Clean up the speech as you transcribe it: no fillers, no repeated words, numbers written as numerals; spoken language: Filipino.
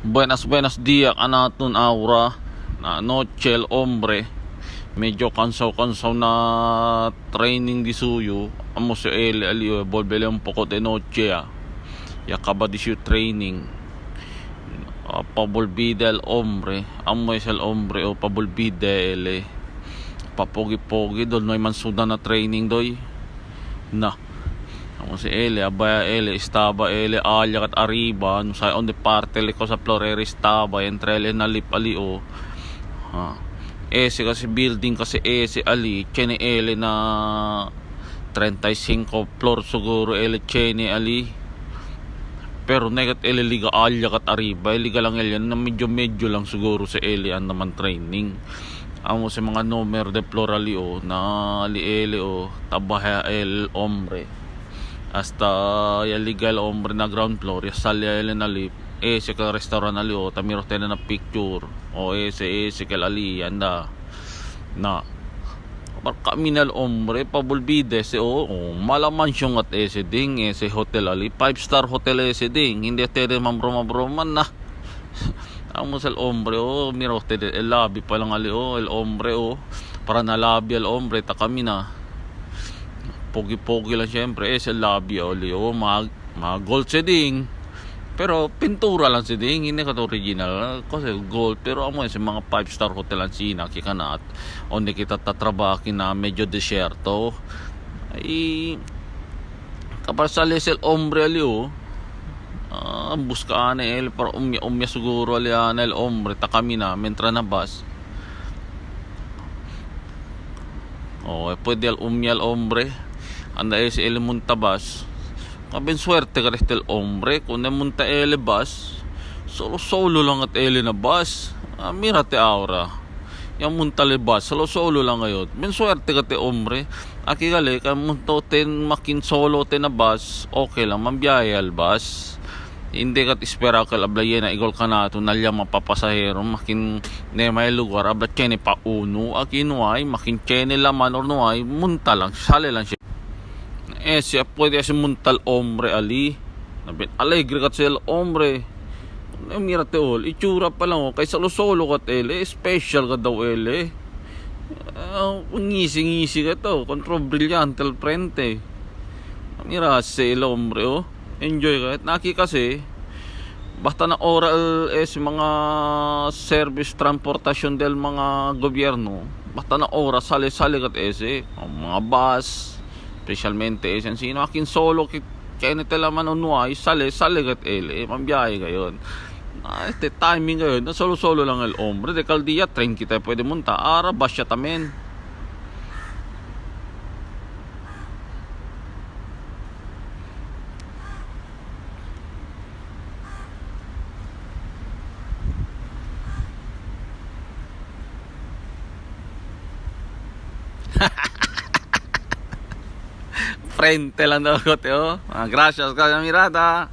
Buenas dias anaton aura na noche el hombre. Medyo kansaw na training di suyo. Amo si ele alio volvele un poco de noche ya acaba di su training. Pavolvide el hombre. Amo es el hombre o pavolvide ele. Papogi-pogi doon no man suda na training doy. Na. Amo si ele abaya ele estaba ele alya kat arriba no sa on the parte le ko sa florero estaba entre ele na lip alio. Ese kasi building kasi ese ali chene ele na 35 floor siguro ele chene ali. Pero negat ele liga alya kat arriba liga lang ele na medyo lang siguro sa ele ang naman training. Amo sa mga numero de floor alio na ali ele o tabaha el hombre. Hasta ya legal hombre na ground floor ya salya ele na lip ese ka restaurant ali o tamiro tena na picture o ese ka ali anda na kaminal hombre pabulbide ese o malaman siyong at ese ding ese hotel ali 5-star hotel ese ding hindi tede mambroma na ang musal hombre o miro tede el lobby pa lang ali o el hombre o para na lobby el hombre ta kami na pogi-pogi lang syempre el lobby oli o mga gold setting pero pintura lang si ding hindi ka to original kasi gold pero amo sa mga 5-star hotel ang sina kikanat onde kita tatrabakin na medyo desierto ay kapag sa lesel hombre ali o buskaan el para umya siguro ali el hombre ta kami na mentra na bus pwede el umya el hombre anda ese ele muntabas kabin swerte ka rin el hombre kung munta ele bus solo lang at ele na bus mira te aura yung munta le bus solo lang ngayon bin swerte ka te hombre aki gali ka munta ten makin solo te na bus okay lang mambiyaya al bus hindi kat espera ka lablaye na igol ka na ito nalya mapapasahero makin ne may lugar abla chene pa uno aki nuay makin chene laman or nuay munta lang sale lang siya siya pwede siya muntal hombre ali nabit alegre kat siya hombre mira te ol itsura pa lang kaysa solo kat ele special ka daw ele ngisi ka to kontro brillante al frente mira si el hombre enjoy ka naki kasi basta na oral mga service transportasyon del mga gobyerno basta na oras sale kat ese mga bus specialmente esen sino akin solo kaya nitelaman unuay sale kat ele mambiyahe gayon este timing gayon na solo lang el hombre de kaldiya train kita pwede munta ara basya tamen frente lang daw ko te gracias ka mirada